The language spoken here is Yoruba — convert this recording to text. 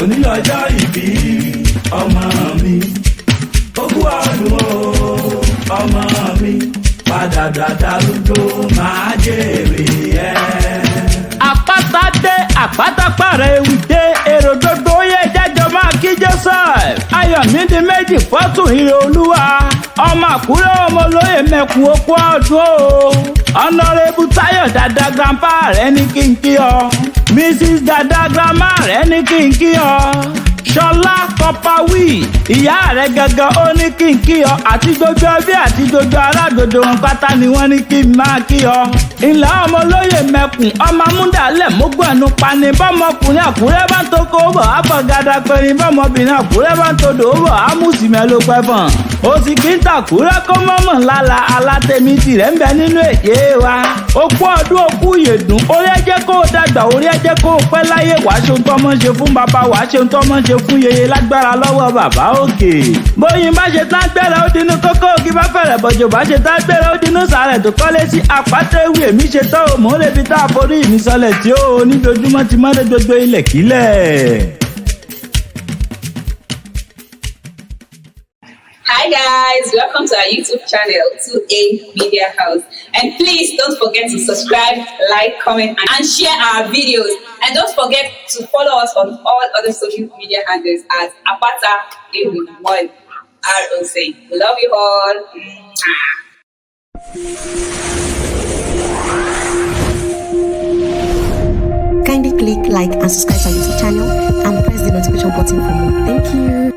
onílọ́jọ́ ìbí ọmọ mi ogún ọdún o ọmọ mi padà dàdárúgbó máa jèrè ẹ. àpáta dé àpáta pààrọ̀ ewì dé èrò dodo yẹ jẹjọ máa kí Joseph Ayọ̀mídé méjì fọ́tún ire olúwa ọmọ Àkúrẹ́ ọmọ olóyè mẹ́kun okú ọdún o ọ̀nàrẹ́bù Táyọ̀ dada grandpa rẹ̀ ní kí n kí ọ Mrs dada grandma rẹ̀ ní kí n kí ọ Ṣọlá kọpawí ìyá rẹ̀ gangan ó ní kí n kí ọ àti gbogbo ẹbí àti gbogbo aládòdò wọn pátá ni wọ́n ní kí n máa kí ọ. ìlà ọmọ olóyè mẹ́kùn ọmọ amúdàlẹ̀ mógbọ̀nù pani bọ́mọkùnrin Àkúrẹ́ bá ń tó kó bọ̀ àbọ̀gàdà pẹ̀rin bọ́mọbìnrin Àkúrẹ́ bá ń tó dò bọ̀ àmùsìmẹ́ ló pẹ́ fọ̀n. òsì kí n tàkúrẹ́ kó mọ́mọ́ lála alátẹ̀mí tirẹ̀ ń bẹ nínú èdè wa. okú ọdún okú yèdùn orí ẹjẹ́ kó o dàgbà orí ẹjẹ́ kó o pẹ́ láyé wàá ṣe ohun tọ́mọ ṣe fún bàbá wàá ṣe ohun tọ́mọ ṣe fún yeye lágbára lọ́wọ́ bàbá òkè. bóyin bá ṣe tán gbẹ́rẹ́ ó dinú kókó ògì bá fẹ̀rẹ̀ bọ̀jọ̀ bá ṣe tán gbẹ́rẹ́ ó dinú sàrẹ̀ tó kọ́lé sí àpáta ewì èmi ṣe tán o mò ń lè fi tá a forí mi sọlẹ̀ tí ó onídojúmọ́ ti mọ́lẹ̀ gbogbo ilẹ̀ kílẹ̀. Hi guys, welcome to our YouTube channel, 2A Media House. And please don't forget to subscribe, like, comment, and share our videos. And don't forget to follow us on all other social media handles as APATA EWI ROC. Love you all. Kindly click like and subscribe to our YouTube channel and press the notification button for more. Thank you.